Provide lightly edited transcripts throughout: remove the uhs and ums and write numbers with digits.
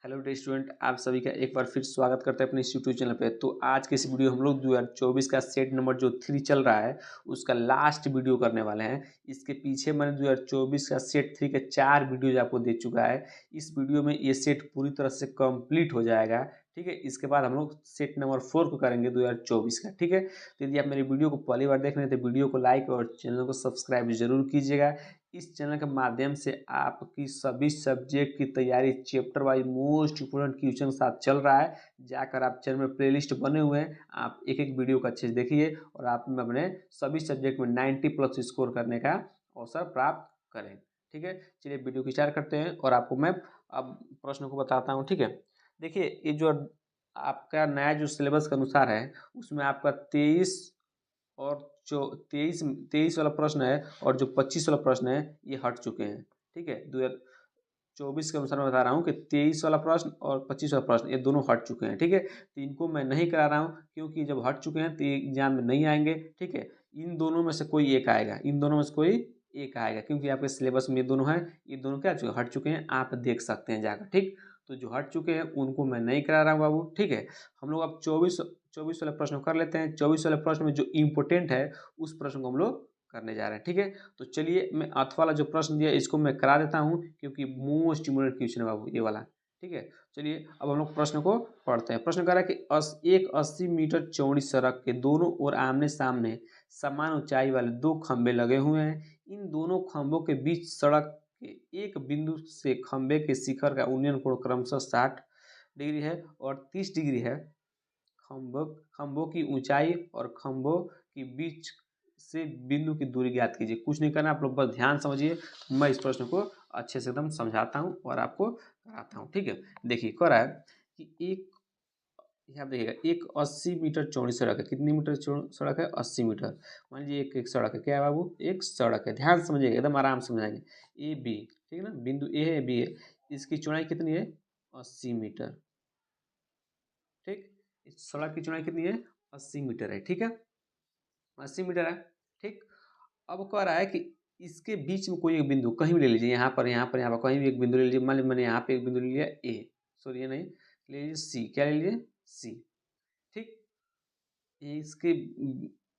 Hello dear student, आप सभी का एक बार फिर स्वागत करते हैं अपने इस यूट्यूब चैनल पे। तो आज के इस वीडियो हम लोग 2024 का सेट नंबर जो 3 चल रहा है उसका लास्ट वीडियो करने वाले हैं। इसके पीछे मैंने 2024 का सेट 3 के 4 वीडियोज आपको दे चुका है। इस वीडियो में ये सेट पूरी तरह से कंप्लीट हो जाएगा। ठीक है, इसके बाद हम लोग सेट नंबर 4 को करेंगे 2024 का। ठीक है, तो यदि आप मेरी वीडियो को पहली बार देख रहे हैं तो वीडियो को लाइक और चैनल को सब्सक्राइब जरूर कीजिएगा। इस चैनल के माध्यम से आपकी सभी सब्जेक्ट की तैयारी chapter wise most important question के साथ चल रहा है। जाकर आप चैनल में प्लेलिस्ट बने हुए हैं, आप एक एक वीडियो को अच्छे से देखिए और आप में अपने सभी सब्जेक्ट में 90+ स्कोर करने का अवसर प्राप्त करें। ठीक है, चलिए वीडियो की स्टार्ट करते हैं और आपको मैं अब प्रश्न को बताता हूँ। ठीक है, देखिए ये जो आपका नया जो सिलेबस के अनुसार है उसमें आपका 23 और जो तेईस वाला प्रश्न है और जो 25 वाला प्रश्न है ये हट चुके हैं। ठीक है, 2024 के अनुसार मैं बता रहा हूँ कि 23 वाला प्रश्न और 25 वाला प्रश्न ये दोनों हट चुके हैं। ठीक है, तो इनको मैं नहीं करा रहा हूँ क्योंकि जब हट चुके हैं तो ये एग्जाम में नहीं आएंगे। ठीक है, इन दोनों में से कोई एक आएगा, इन दोनों में से कोई एक आएगा क्योंकि आपके सिलेबस में ये दोनों हैं। ये दोनों क्या हट चुके हैं, आप देख सकते हैं जाकर। ठीक, तो जो हट चुके हैं उनको मैं नहीं करा रहा हूँ बाबू। ठीक है, हम लोग अब 24 वाले प्रश्न कर लेते हैं। 24 वाले प्रश्न में जो इम्पोर्टेंट है उस प्रश्न को हम लोग करने जा रहे हैं। ठीक है, तो चलिए मैं अथ वाला जो प्रश्न दिया इसको मैं करा देता हूँ क्योंकि मोस्ट इम्पोर्टेंट क्वेश्चन है बाबू ये वाला। ठीक है, चलिए अब हम लोग प्रश्न को पढ़ते हैं। प्रश्न कह रहा है कि एक 80 मीटर चौड़ी सड़क के दोनों ओर आमने सामने समान ऊंचाई वाले दो खंभे लगे हुए हैं। इन दोनों खंभों के बीच सड़क के एक बिंदु से खंभे के शिखर का उन्नयन कोण क्रमशः 60 डिग्री है और 30 डिग्री है। खंभों की ऊंचाई और खंभों के बीच से बिंदु की दूरी ज्ञात कीजिए। कुछ नहीं करना, आप लोग बस ध्यान समझिए। मैं इस प्रश्न को अच्छे से एकदम समझाता हूँ और आपको कराता हूँ। ठीक है, देखिए कह रहा है कि एक यहाँ देखिएगा एक 80 मीटर चौड़ी सड़क है। कितनी मीटर सड़क है? 80 मीटर। मान लीजिए एक सड़क है। क्या है बाबू? एक सड़क है। ध्यान समझिएगा, एकदम आराम समझाएंगे। ए बी, ठीक है ना, बिंदु ए है, बी है। इसकी चौड़ाई कितनी है? 80 मीटर। ठीक, इस सड़क की चौड़ाई कितनी है? 80 मीटर है। ठीक है, 80 मीटर है। ठीक, अब कह रहा है कि इसके बीच में कोई एक बिंदु कहीं भी ले लीजिए, यहाँ पर कहीं भी एक बिंदु ले लीजिए। मान लीजिए मैंने यहाँ पे एक बिंदु ले लिया ए, सॉरी ये नहीं, ले लीजिए सी। क्या ले लीजिए? सी। ठीक, इसके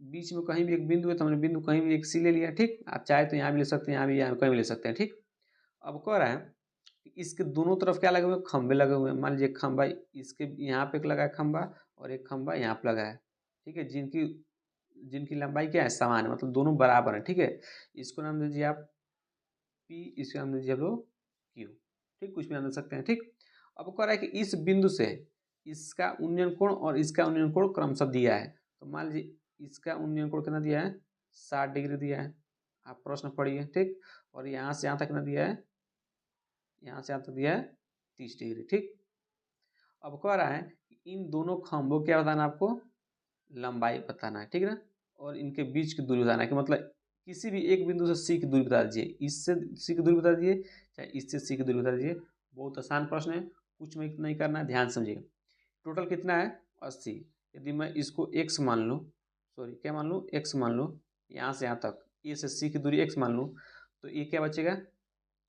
बीच में कहीं भी एक बिंदु है तो मैंने बिंदु कहीं भी एक सी ले लिया। ठीक, आप चाहे तो यहाँ भी ले सकते हैं, यहाँ भी, यहाँ कहीं भी ले सकते हैं। ठीक, अब कह रहा है कि इसके दोनों तरफ क्या लगे हुए हैं? खंभे लगे हुए हैं। मान लीजिए खंभा इसके यहाँ पे एक लगा है खंभा और एक खंभा यहाँ पे लगा है। ठीक है, जिनकी जिनकी लंबाई क्या है? समान है, मतलब दोनों बराबर है। ठीक है, इसको नाम दीजिए आप पी, इसको नाम दीजिए आप लोग क्यू। ठीक, कुछ भी नाम दे सकते हैं। ठीक, अब कह रहा है कि इस बिंदु से इसका उन्नयन कोण और इसका उन्नयन कोण क्रमशः दिया है। तो मान लीजिए इसका उन्नयन कोण कितना दिया है? 60 डिग्री दिया है। आप प्रश्न पढ़िए। ठीक, और यहाँ से यहाँ तक कितना दिया है? यहाँ से यहाँ तक दिया है 30 डिग्री। ठीक, अब कह रहा है कि इन दोनों खंभों क्या बताना आपको? लंबाई बताना है। ठीक है ना, और इनके बीच की दूरी बताना है कि मतलब किसी भी एक बिंदु से सी की दूरी बता दीजिए, इससे सी की दूरी बता दीजिए, चाहे इससे सी की दूरी बता दीजिए। बहुत आसान प्रश्न है, कुछ में नहीं करना है, ध्यान समझिएगा। टोटल कितना है? 80। यदि मैं इसको x मान लूँ, सॉरी क्या मान लूँ? x मान लूँ, यहाँ से यहाँ तक ए से सी की दूरी x मान लूँ, तो ये क्या बचेगा?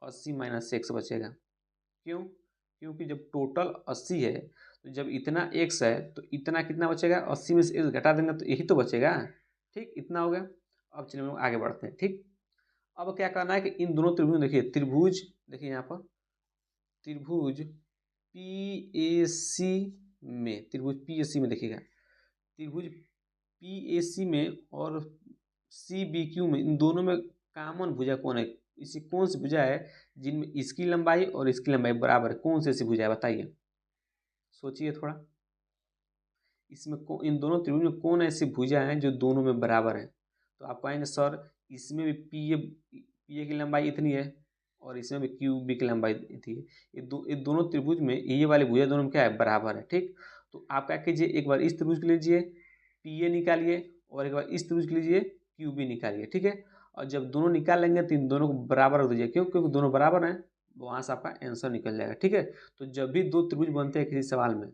80 - x बचेगा। क्यों? क्योंकि जब टोटल 80 है तो जब इतना x है तो इतना कितना बचेगा? 80 में से x घटा देंगे तो यही तो बचेगा। ठीक, इतना हो गया। अब चलिए हम लोग आगे बढ़ते हैं। ठीक, अब क्या करना है कि इन दोनों त्रिभुज, देखिए त्रिभुज, देखिए यहाँ पर त्रिभुज PAC में देखिएगा, त्रिभुज PAC में और CBQ में, इन दोनों में कॉमन भुजा कौन है? इसी कौन सी भुजा है जिनमें इसकी लंबाई और इसकी लंबाई बराबर है? कौन सी ऐसी भुजा है बताइए, सोचिए थोड़ा। इसमें इन दोनों त्रिभुज में कौन ऐसी भुजा है जो दोनों में बराबर है? तो आप कहेंगे सर इसमें भी पी ए की लंबाई इतनी है और इसमें भी क्यू बी की लंबाई इतनी है। ये दोनों त्रिभुज में ये वाली भुजा दोनों में क्या है? बराबर है। ठीक, तो आप क्या कीजिए, एक बार इस त्रिभुज के लीजिए पी ए निकालिए और एक बार इस त्रिभुज के लीजिए क्यू बी निकालिए। ठीक है, और जब दोनों निकाल लेंगे तो इन दोनों को बराबर रख दीजिए। क्यों? क्योंकि दोनों बराबर हैं, वहाँ से आपका आंसर निकल जाएगा। ठीक है, तो जब भी दो त्रिभुज बनते हैं किसी सवाल में,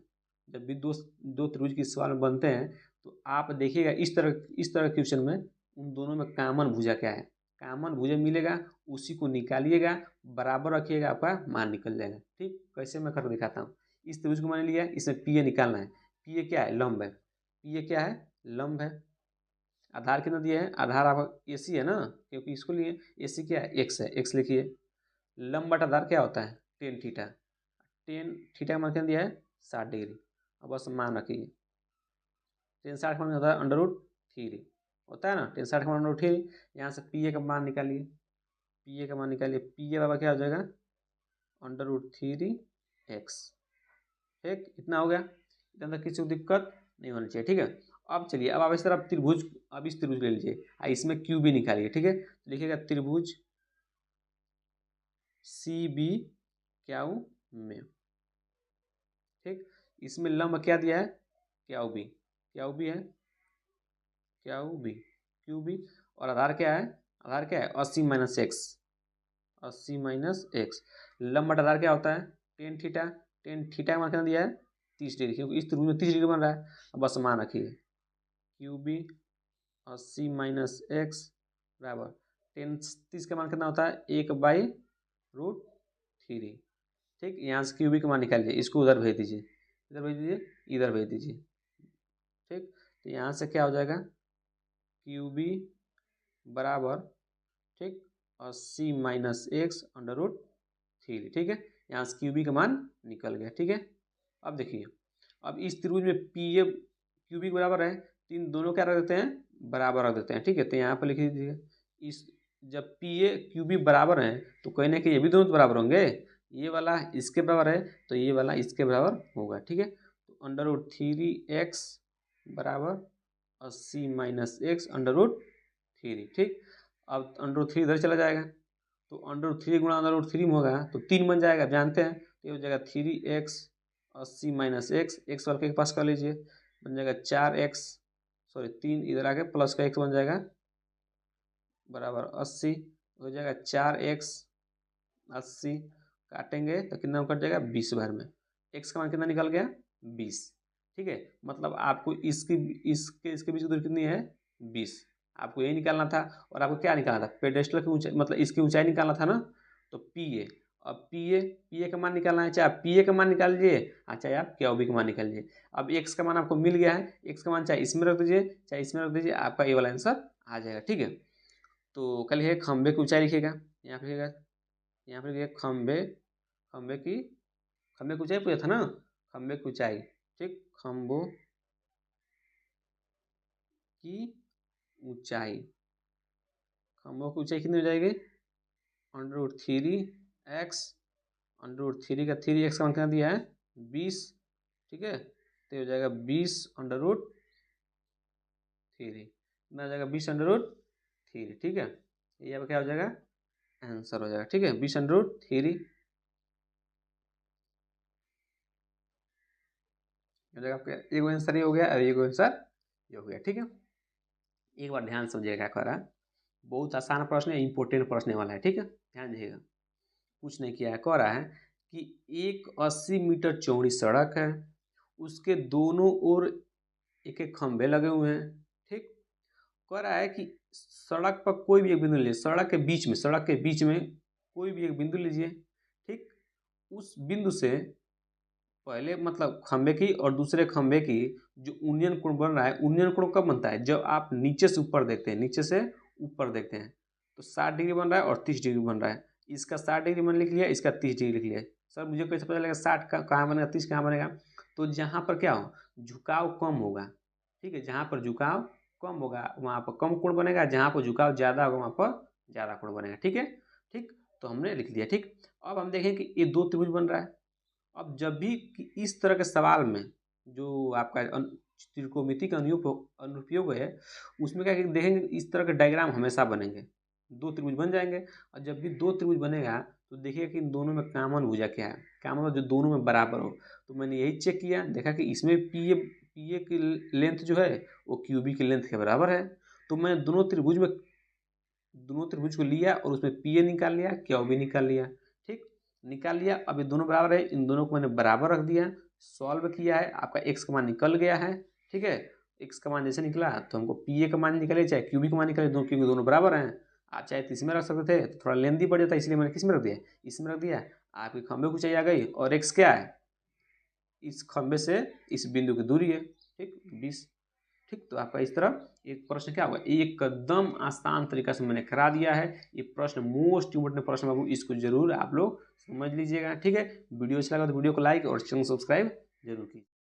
जब भी दो त्रिभुज किसी सवाल में बनते हैं तो आप देखिएगा इस तरह क्वेश्चन में उन दोनों में कॉमन भुजा क्या है। कॉमन भुजा मिलेगा उसी को निकालिएगा, बराबर रखिएगा, आपका मान निकल जाएगा। ठीक, कैसे मैं करके दिखाता हूँ। इस त्रिभुज को मैंने लिया, इसमें पी ए निकालना है। पी ए क्या है? लंब है। पी ए क्या है? लंब है। आधार कितना दिया है? आधार आपका ए सी है ना, क्योंकि इसको लिए ए सी क्या है? एक्स है, एक्स लिखिए। लंब बटा आधार क्या होता है? Tan theta. टेन थीटा का मान कितना दिया है? 60 डिग्री। अब बस मान रखिए, टेन 60 का मान होता है अंडर रूट 3 होता है ना, टेन 60 का मान अंडर रूट 3। यहाँ से पी ए का मान निकालिए, पी ए का मान निकालिए। पी ए बाबा क्या हो जाएगा? Under root 3 x. ठीक, इतना हो गया। इतना तक किसी को दिक्कत नहीं होनी चाहिए। ठीक है, अब चलिए, अब आप इस तरफ त्रिभुज, अब इस त्रिभुज ले लीजिए, इसमें क्यू भी निकालिए। ठीक है, लिखिएगा त्रिभुज सी बी क्यू में। ठीक, इसमें लंब क्या दिया है? Q B. Q B Q, Q B, Q बी। और आधार क्या है? आधार क्या है? 80 माइनस एक्स, 80 माइनस एक्स। लंब बटा आधार क्या होता है? Tan theta. टेन थीटा का मान कितना दिया है? 30 डिग्री, क्योंकि इस त्रिभुज में 30 डिग्री बन रहा है। अब बस मान रखिए, क्यू बी 80 माइनस एक्स बराबर टेन, 30 का मान कितना होता है? 1/√3। ठीक, यहाँ से क्यू बी का मान निकालिए, इसको उधर भेज दीजिए, इधर भेज दीजिए, इधर भेज दीजिए। ठीक, तो यहाँ से क्या हो जाएगा? क्यू बी बराबर, ठीक, 80 माइनस एक्स अंडर रूट 3। ठीक है, यहाँ से क्यू बी का मान निकल गया। ठीक है, अब देखिए, अब इस त्रिभुज में पी ए क्यू बी बराबर है, तीन दोनों क्या रख देते हैं? बराबर रख देते हैं। ठीक है, तो यहाँ पर लिख दीजिए, इस जब पी ए क्यू बी बराबर हैं तो कहने के ये भी दोनों तो बराबर होंगे। ये वाला इसके बराबर है तो ये वाला इसके बराबर होगा। ठीक है, तो अंडर रूट 3 एक्स बराबर 80 माइनस एक्स अंडर रूट 3। ठीक, अब अंडर रूट 3 इधर चला जाएगा, तो अंडर रूट 3 गुणा अंडर रूट 3 में होगा तो 3 बन जाएगा, जानते हैं। तो ये हो जाएगा 3x 80 माइनस एक्स, एक्स वाले के पास कर लीजिए, बन जाएगा 4x, सॉरी 3 इधर आके प्लस का x बन जाएगा बराबर 80 हो जाएगा। 4x 80 काटेंगे तो कितना कट जाएगा? 20 बार में। x का मान कितना निकल गया? 20। ठीक है, मतलब आपको इसके इसके बीच की दूरी कितनी है? 20। आपको यही निकालना था, और आपको क्या निकालना था? पेडेस्टल की ऊंचाई, मतलब इसकी ऊंचाई निकालना था ना। तो पी ए, अब पी ए का मान निकालना है, चाहे आप पी ए का मान निकाल लीजिए, चाहे आप क्यू बी का मान निकाल लीजिए। अब एक्स का मान आपको मिल गया है, एक्स का मान चाहे इसमें रख दीजिए चाहे इसमें रख दीजिए, आपका ये वाला आंसर आ जाएगा। ठीक है, तो कल ये खंबे की ऊंचाई लिखिएगा, यहाँ पे लिखिएगा, यहाँ पे लिखिएगा खंबे, खंबे की ऊंचाई पूछा था ना, खंबे की ऊंचाई। ठीक, खंबों की ऊंचाई, खंबों की ऊंचाई कितनी हो जाएगी? Under root 3 x, under root 3 का 3x का मान कितना दिया है? 20। ठीक है, तो ये हो जाएगा 20 अंडर रूट 3, कितना हो जाएगा? 20 अंडर रूट 3। ठीक है, ये अब क्या हो जाएगा? आंसर हो जाएगा। ठीक है, 20 अंडर रूट 3 हो जाएगा आपका। एक आंसर ये हो गया और एक आंसर ये हो गया। ठीक है, एक बार ध्यान समझिएगा क्या कर रहा है। बहुत आसान प्रश्न है, इंपॉर्टेंट प्रश्न वाला है। ठीक है, ध्यान दीजिएगा। कुछ नहीं किया है, कह रहा है कि एक 80 मीटर चौड़ी सड़क है, उसके दोनों ओर एक एक खंभे लगे हुए हैं। ठीक, कह रहा है कि सड़क पर कोई भी एक बिंदु लीजिए, सड़क के बीच में कोई भी एक बिंदु लीजिए। ठीक, उस बिंदु से पहले मतलब खंभे की और दूसरे खंभे की जो यूनियन कोण बन रहा है, यूनियन कोण कब बनता है? जब आप नीचे से ऊपर देखते हैं, नीचे से ऊपर देखते हैं, तो 60 डिग्री बन रहा है और 30 डिग्री बन रहा है। इसका 60 डिग्री मैंने लिख लिया, इसका 30 डिग्री लिख लिया। सर मुझे कैसे पता चलेगा 60 का कहाँ बनेगा, 30 कहाँ बनेगा? तो जहाँ पर क्या हो, झुकाव कम होगा। ठीक है, जहाँ पर झुकाव कम होगा वहाँ पर कम कोण बनेगा, जहाँ पर झुकाव ज़्यादा होगा वहाँ पर ज़्यादा कोण बनेगा। ठीक है, ठीक, तो हमने लिख दिया। ठीक, अब हम देखें कि ये दो त्रिभुज बन रहा है। अब जब भी इस तरह के सवाल में जो आपका त्रिकोणमिति का अनुप्रयोग है, उसमें क्या देखेंगे, इस तरह के डायग्राम हमेशा बनेंगे, दो त्रिभुज बन जाएंगे। और जब भी दो त्रिभुज बनेगा तो देखिएगा कि इन दोनों में कॉमन भुजा क्या है, कॉमन जो दोनों में बराबर हो। तो मैंने यही चेक किया, देखा कि इसमें पी ए की लेंथ जो है वो क्यू बी की लेंथ के बराबर है। तो मैं दोनों त्रिभुज को लिया और उसमें पी ए निकाल लिया, क्यू बी निकाल लिया। ठीक, निकाल लिया। अब ये दोनों बराबर है, इन दोनों को मैंने बराबर रख दिया, सॉल्व किया है, आपका एक्स का मान निकल गया है। ठीक है, एक्स का मान जैसे निकला तो हमको पी ए का मान निकाले चाहे क्यू बी का मान निकाले, क्योंकि दोनों बराबर हैं, आप चाहे तो इसमें रख सकते थे, तो थोड़ा लेंदी पड़ जाता, इसलिए मैंने किस में रख दिया, इसमें रख दिया। आपके खंभे को चाहिए आ गई, और एक्स क्या है, इस खंभे से इस बिंदु की दूरी है, ठीक 20। ठीक, तो आपका इस तरह एक प्रश्न क्या होगा, एकदम आसान तरीका से मैंने करा दिया है। ये प्रश्न मोस्ट इम्पोर्टेंट प्रश्न बाबू, इसको जरूर आप लोग समझ लीजिएगा। ठीक है, वीडियो अच्छा लगा तो वीडियो को लाइक और चैनल सब्सक्राइब जरूर कीजिए।